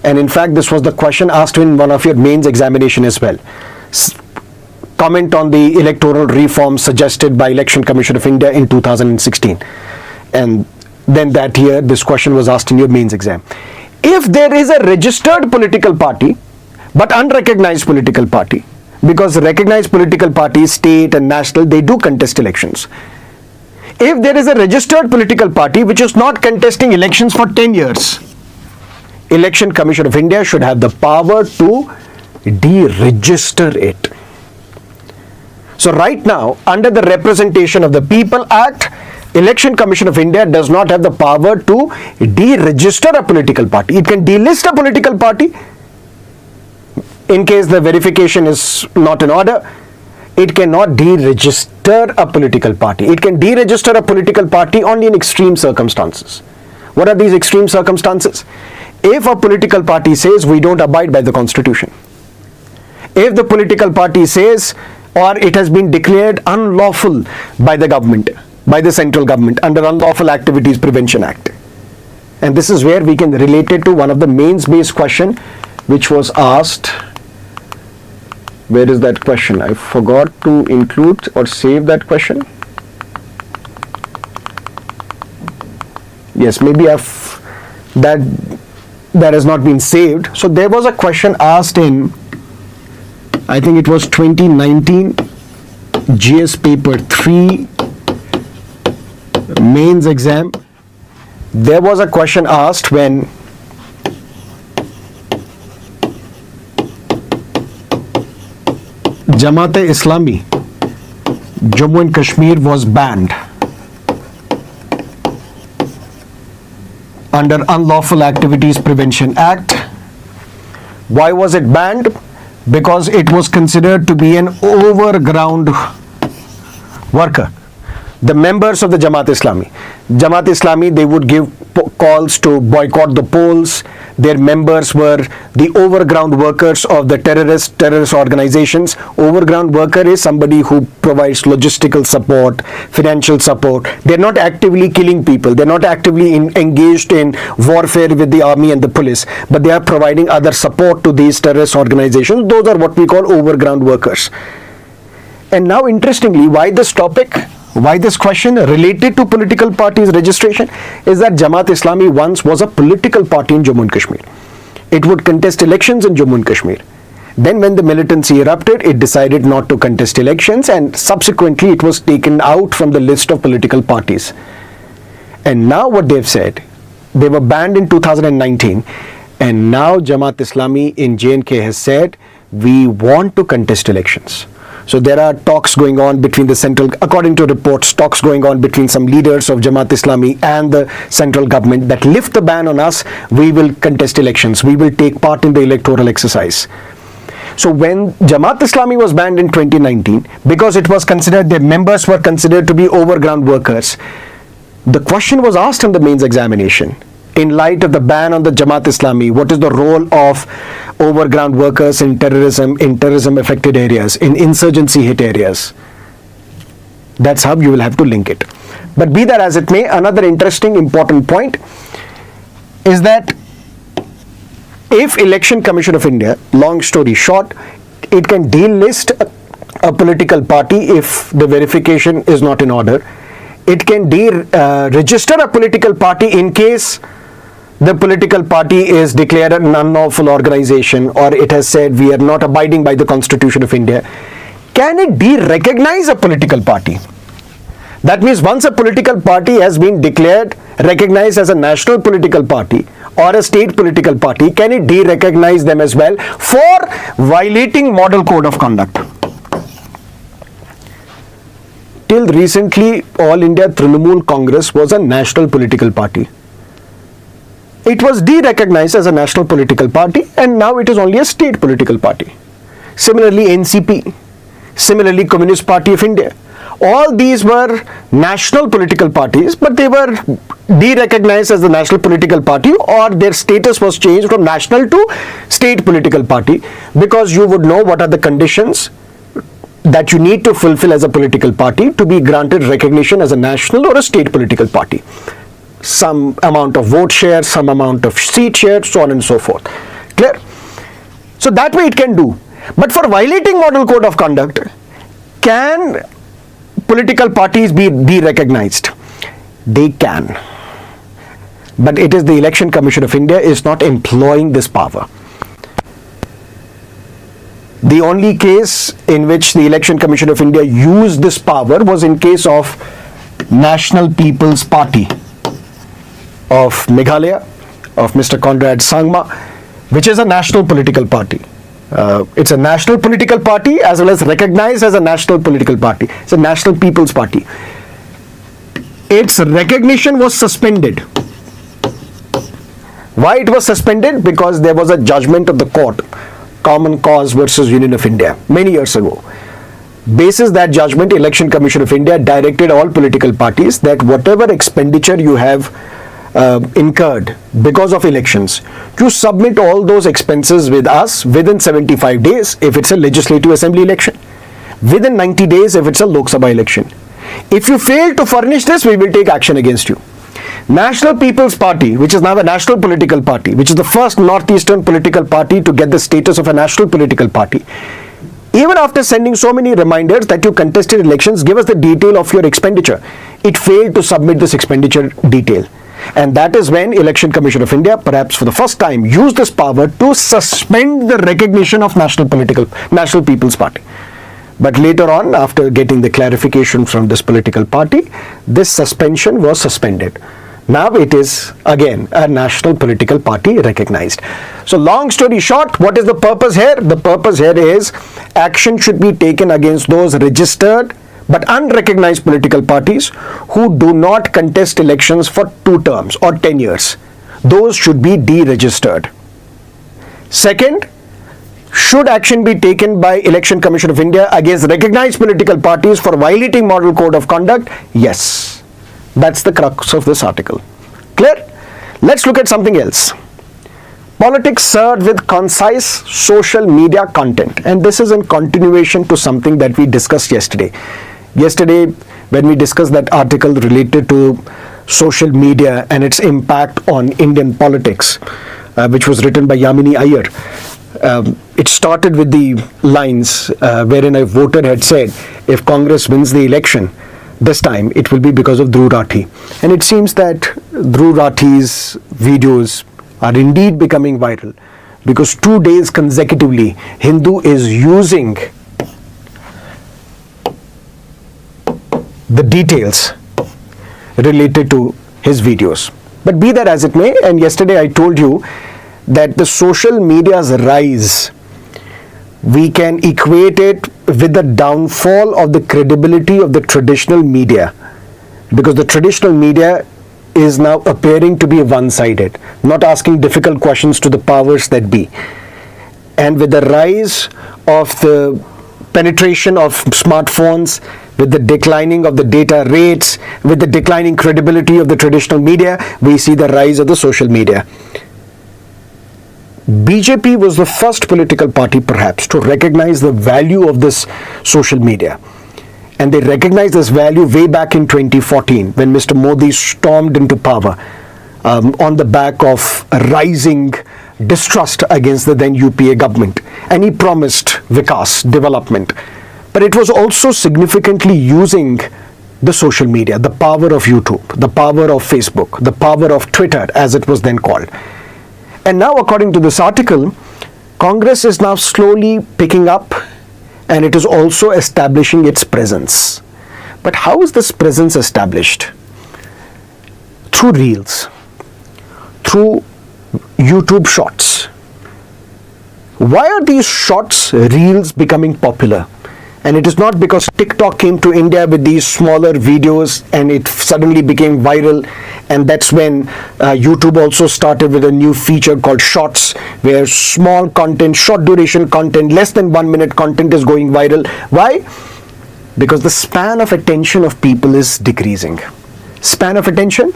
And in fact, this was the question asked in one of your mains examination as well. Comment on the electoral reforms suggested by Election Commission of India in 2016. And then that year, this question was asked in your mains exam. If there is a registered political party, but unrecognized political party, because recognized political parties, state and national, they do contest elections. If there is a registered political party which is not contesting elections for 10 years, Election Commission of India should have the power to deregister it. So right now, under the Representation of the People Act, Election Commission of India does not have the power to deregister a political party. It can delist a political party in case the verification is not in order. It cannot deregister a political party. It can deregister a political party only in extreme circumstances. What are these extreme circumstances? if a political party says we don't abide by the constitution, if the political party says, or it has been declared unlawful by the government, by the central government under Unlawful Activities Prevention Act. And this is where we can relate it to one of the mains based question which was asked. Where is that question? I forgot to include or save that question. Yes, maybe that has not been saved. So there was a question asked in, I think it was 2019 GS paper 3 mains exam. There was a question asked when Jamaat-e-Islami Jammu and Kashmir was banned under Unlawful Activities Prevention Act. Why was it banned? Because it was considered to be an overground worker. The members of the Jamaat-e-Islami, they would give calls to boycott the polls. Their members were the overground workers of the terrorist organizations. Overground worker is somebody who provides logistical support, financial support. They're not actively killing people. They're not actively engaged in warfare with the army and the police, but they are providing other support to these terrorist organizations. Those are what we call overground workers. And now, interestingly, why this topic? Why this question related to political parties registration is that Jamaat-e-Islami once was a political party in Jammu and Kashmir. It would contest elections in Jammu and Kashmir. Then when the militancy erupted, it decided not to contest elections, and subsequently it was taken out from the list of political parties. And now what they've said, they were banned in 2019, and now Jamaat-e-Islami in J&K has said, we want to contest elections. So there are talks going on between the central, according to reports, talks going on between some leaders of Jamaat-e-Islami and the central government that lift the ban on us, we will contest elections, we will take part in the electoral exercise. So when Jamaat-e-Islami was banned in 2019, because it was considered, their members were considered to be overground workers, the question was asked in the mains examination. In light of the ban on the Jamaat-e-Islami, what is the role of overground workers in terrorism affected areas, in insurgency hit areas? That's how you will have to link it. But be that as it may, another interesting important point is that if Election Commission of India, long story short, it can delist a political party if the verification is not in order. It can register a political party in case the political party is declared an unlawful organization, or it has said we are not abiding by the Constitution of India. Can it de-recognize a political party? That means once a political party has been declared, recognized as a national political party or a state political party, can it de-recognize them as well for violating Model Code of Conduct? Till recently, All India Trinamool Congress was a national political party. It was de-recognized as a national political party, and now it is only a state political party. Similarly, NCP, similarly Communist Party of India. All these were national political parties, but they were de-recognized as the national political party, or their status was changed from national to state political party, because you would know what are the conditions that you need to fulfill as a political party to be granted recognition as a national or a state political party. Some amount of vote share, some amount of seat share, so on and so forth. Clear? So that way it can do. But for violating Model Code of Conduct, can political parties be de-recognized? They can. But it is the Election Commission of India is not employing this power. The only case in which the Election Commission of India used this power was in case of National People's Party of Meghalaya, of Mr. Conrad Sangma, which is a national political party. It's a national political party as well as recognized as a national political party. It's a National People's Party. Its recognition was suspended. Why it was suspended? Because there was a judgment of the court, Common Cause versus Union of India, many years ago. Basis that judgment, Election Commission of India directed all political parties that whatever expenditure you have incurred because of elections, you submit all those expenses with us within 75 days if it's a legislative assembly election, within 90 days if it's a Lok Sabha election. If you fail to furnish this, we will take action against you. National People's Party, which is now a national political party, which is the first northeastern political party to get the status of a national political party, even after sending so many reminders that you contested elections, give us the detail of your expenditure, it failed to submit this expenditure detail. And that is when Election Commission of India, perhaps for the first time, used this power to suspend the recognition of National People's Party. But later on, after getting the clarification from this political party, this suspension was suspended. Now it is again a national political party recognized. So long story short, what is the purpose here? The purpose here is action should be taken against those registered but unrecognized political parties who do not contest elections for 2 terms or 10 years. Those should be deregistered. Second, should action be taken by Election Commission of India against recognized political parties for violating Model Code of Conduct? Yes. That's the crux of this article. Clear? Let's look at something else. Politics served with concise social media content. And this is in continuation to something that we discussed yesterday. Yesterday, when we discussed that article related to social media and its impact on Indian politics, which was written by Yamini Iyer, it started with the lines wherein a voter had said, if Congress wins the election, this time it will be because of Dhruv Rathi. And it seems that Dhruv Rathi's videos are indeed becoming viral because 2 days consecutively Hindu is using the details related to his videos. But be that as it may, and yesterday I told you that the social media's rise, we can equate it with the downfall of the credibility of the traditional media, because the traditional media is now appearing to be one-sided, not asking difficult questions to the powers that be. And with the rise of the penetration of smartphones, with the declining of the data rates, with the declining credibility of the traditional media, we see the rise of the social media. BJP was the first political party perhaps to recognize the value of this social media. And they recognized this value way back in 2014 when Mr. Modi stormed into power on the back of rising distrust against the then UPA government. And he promised Vikas, development. But it was also significantly using the social media, the power of YouTube, the power of Facebook, the power of Twitter as it was then called. And now, according to this article, Congress is now slowly picking up and it is also establishing its presence. But how is this presence established? Through reels, through YouTube shorts. Why are these shorts, reels becoming popular? And it is not because TikTok came to India with these smaller videos and it suddenly became viral, and that's when YouTube also started with a new feature called Shorts, where small content, short duration content, less than 1 minute content is going viral. Why? Because the span of attention of people is decreasing. Span of attention?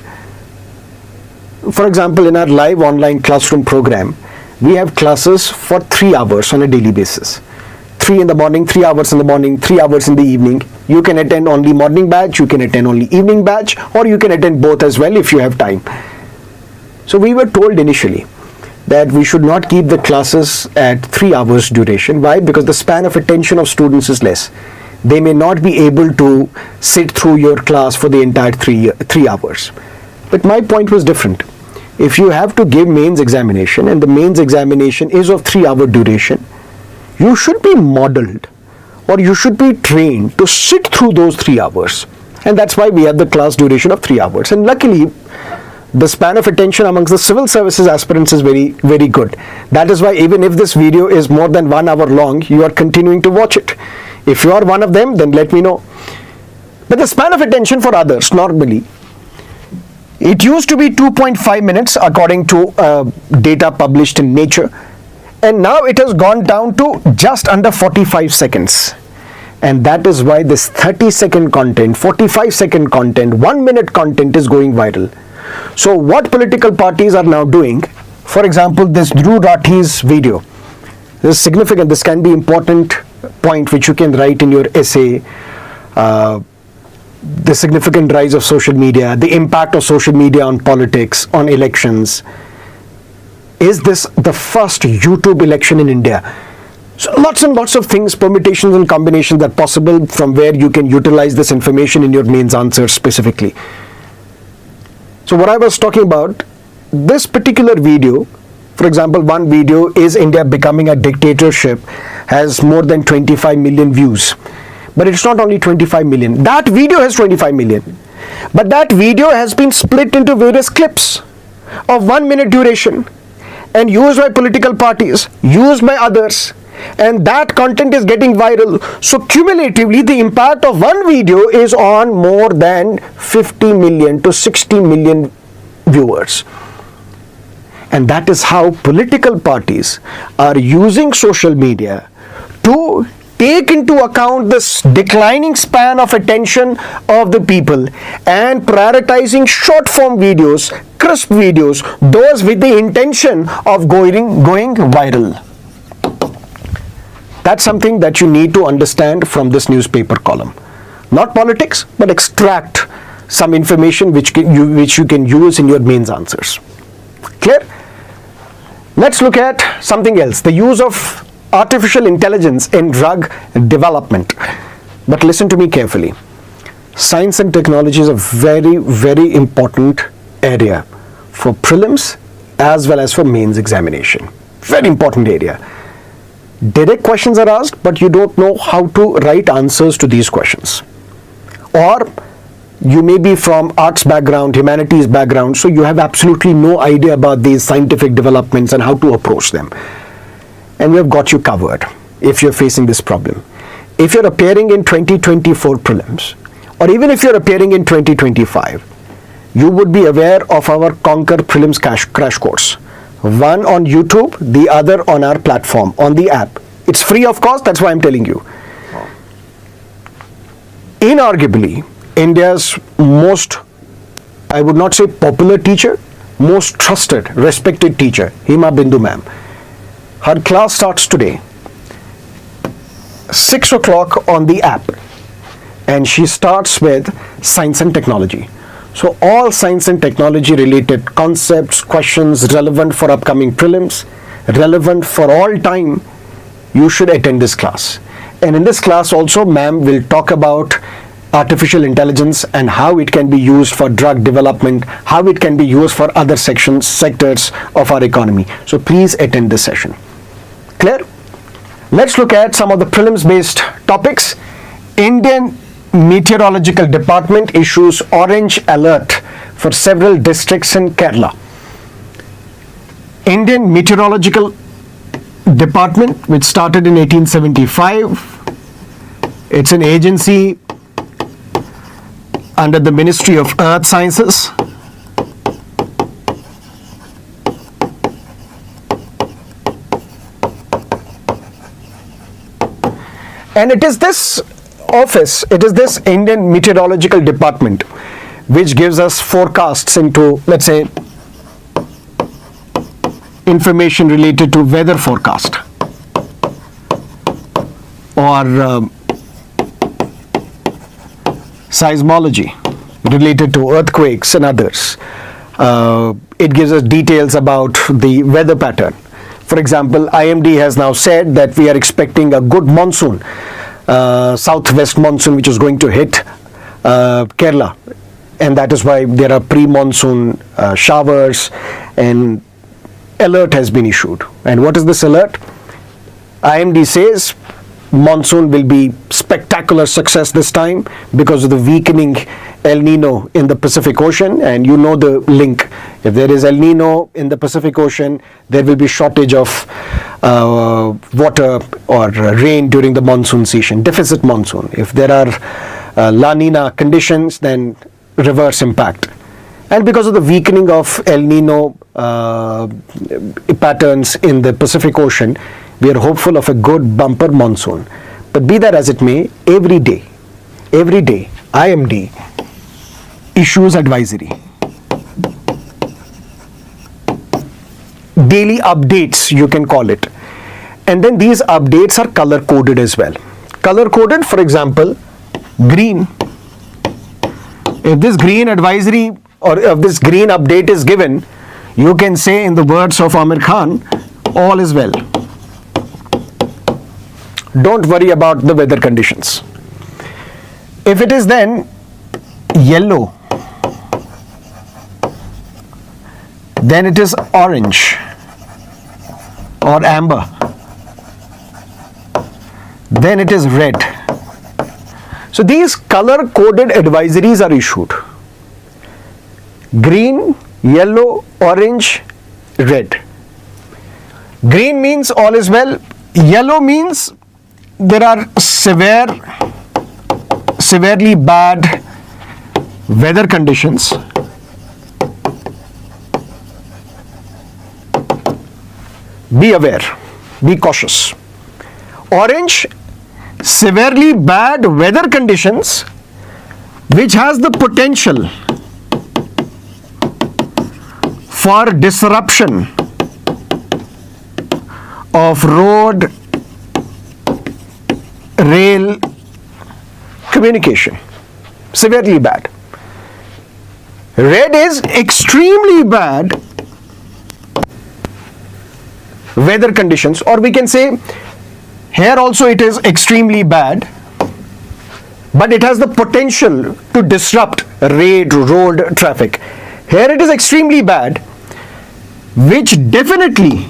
For example, in our live online classroom program, we have classes for 3 hours on a daily basis. 3 in the morning, 3 hours in the morning, 3 hours in the evening. You can attend only morning batch, you can attend only evening batch, or you can attend both as well if you have time. So we were told initially that we should not keep the classes at 3 hours duration. Why? Because the span of attention of students is less. They may not be able to sit through your class for the entire 3 hours. But my point was different. If you have to give mains examination and the mains examination is of 3 hour duration, you should be modeled or you should be trained to sit through those 3 hours. And that's why we have the class duration of 3 hours. And luckily, the span of attention amongst the civil services aspirants is very, very good. That is why even if this video is more than 1 hour long, you are continuing to watch it. If you are one of them, then let me know. But the span of attention for others, normally, it used to be 2.5 minutes according to data published in Nature. And now it has gone down to just under 45 seconds. And that is why this 30-second content, 45-second content, 1 minute content is going viral. So what political parties are now doing, for example, this Dhruv Rathi's video, this is significant, this can be important point which you can write in your essay, the significant rise of social media, the impact of social media on politics, on elections. Is this the first YouTube election in India? So lots and lots of things, permutations and combinations that are possible from where you can utilize this information in your mains answers specifically. So what I was talking about, this particular video, for example, one video is India becoming a dictatorship, has more than 25 million views. But it's not only 25 million. That video has 25 million. But that video has been split into various clips of 1 minute duration and used by political parties, used by others. And that content is getting viral. So cumulatively, the impact of one video is on more than 50 million to 60 million viewers. And that is how political parties are using social media to take into account this declining span of attention of the people and prioritizing short form videos, crisp videos, those with the intention of going viral. That's something that you need to understand from this newspaper column. Not politics, but extract some information which you can use in your mains answers. Clear? Let's look at something else. The use of artificial intelligence in drug development. But listen to me carefully. Science and technology is a very, very important area for prelims as well as for mains examination. Very important area. Direct questions are asked, but you don't know how to write answers to these questions. Or you may be from arts background, humanities background, so you have absolutely no idea about these scientific developments and how to approach them. And we have got you covered if you're facing this problem. If you're appearing in 2024 prelims, or even if you're appearing in 2025, you would be aware of our Conquer Prelims crash course. One on YouTube, the other on our platform, on the app. It's free of cost, that's why I'm telling you. Inarguably, India's most, I would not say popular teacher, most trusted, respected teacher, Hima Bindu ma'am. Her class starts today, 6 o'clock on the app, and she starts with science and technology. So all science and technology related concepts, questions relevant for upcoming prelims, relevant for all time, you should attend this class. And in this class also, ma'am will talk about artificial intelligence and how it can be used for drug development, how it can be used for other sectors of our economy. So please attend this session. Clear? Let's look at some of the prelims based topics. Indian Meteorological Department issues orange alert for several districts in Kerala. Indian Meteorological Department, which started in 1875, it's an agency under the Ministry of Earth Sciences. And it is this office, it is this Indian Meteorological Department which gives us forecasts into, let's say, information related to weather forecast or seismology related to earthquakes and others. It gives us details about the weather pattern. For example, IMD has now said that we are expecting a good monsoon, southwest monsoon, which is going to hit Kerala, and that is why there are pre-monsoon showers, and alert has been issued. And what is this alert? IMD says monsoon will be spectacular success this time because of the weakening El Nino in the Pacific Ocean, and you know the link. If there is El Nino in the Pacific Ocean, there will be shortage of water or rain during the monsoon season, deficit monsoon. If there are La Nina conditions, then reverse impact. And because of the weakening of El Nino patterns in the Pacific Ocean, we are hopeful of a good bumper monsoon. But be that as it may, every day, IMD issues advisory. daily updates, you can call it. And then these updates are color coded as well. Color coded, for example, green. If this green advisory or if this green update is given, you can say in the words of Amir Khan, all is well. Don't worry about the weather conditions. If it is then yellow, then it is orange or amber, then it is red. So these color coded advisories are issued. Green, yellow, orange, red. Green means all is well. Yellow means there are severely bad weather conditions. Be aware, be cautious. Orange, severely bad weather conditions which has the potential for disruption of road, rail communication. Severely bad. Red is extremely bad weather conditions, or we can say here also it is extremely bad, but it has the potential to disrupt road traffic. Here it is extremely bad, which definitely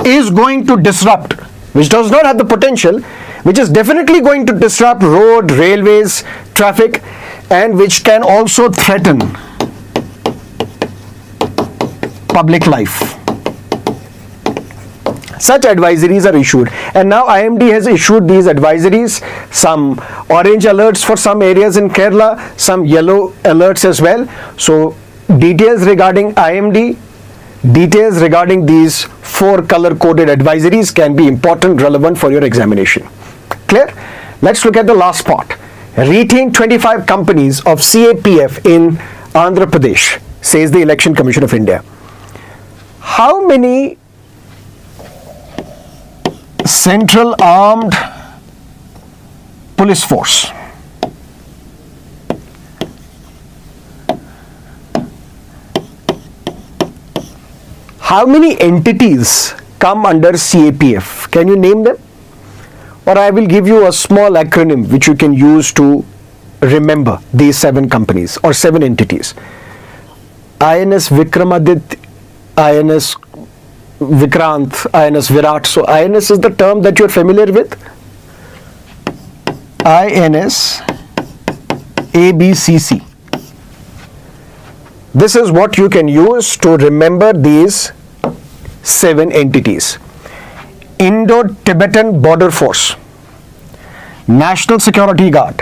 is going to disrupt, which does not have the potential, which is definitely going to disrupt road, railways, traffic, and which can also threaten public life. Such advisories are issued, and now IMD has issued these advisories, some orange alerts for some areas in Kerala, some yellow alerts as well. So details regarding IMD, details regarding these 4 color coded advisories can be important, relevant for your examination. Clear? Let's look at the last part. Retain 25 companies of CAPF in Andhra Pradesh, says the Election Commission of India. How many Central Armed Police Force, how many entities come under CAPF? Can you name them? Or I will give you a small acronym which you can use to remember these 7 companies or 7 entities. INS Vikramaditya, INS Vikrant, INS Virat. So INS is the term that you're familiar with. INS ABCC. This is what you can use to remember these 7 entities. Indo-Tibetan Border Force, National Security Guard,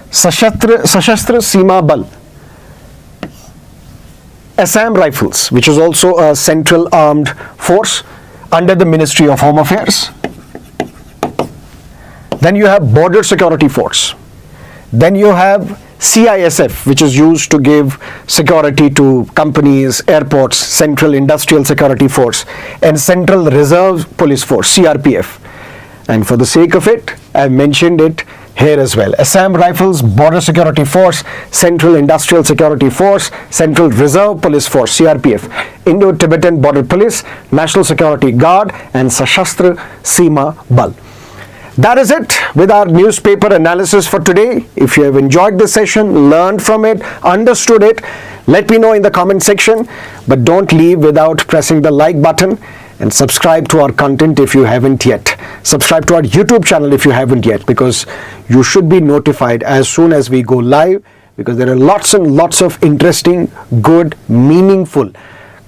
Sashastra Seema Bal, Assam Rifles, which is also a central armed force under the Ministry of Home Affairs. Then you have Border Security Force. Then you have CISF, which is used to give security to companies, airports, Central Industrial Security Force, and Central Reserve Police Force, CRPF. And for the sake of it, I've mentioned it here as well. Assam Rifles, Border Security Force, Central Industrial Security Force, Central Reserve Police Force, CRPF, Indo-Tibetan Border Police, National Security Guard, and Sashastra Seema Bal. That is it with our newspaper analysis for today. If you have enjoyed this session, learned from it, understood it, let me know in the comment section. But don't leave without pressing the like button and subscribe to our content if you haven't yet. Subscribe to our YouTube channel if you haven't yet, because you should be notified as soon as we go live, because there are lots and lots of interesting, good, meaningful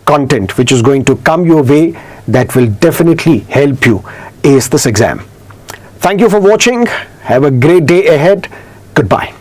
content which is going to come your way that will definitely help you ace this exam. Thank you for watching. Have a great day ahead. Goodbye.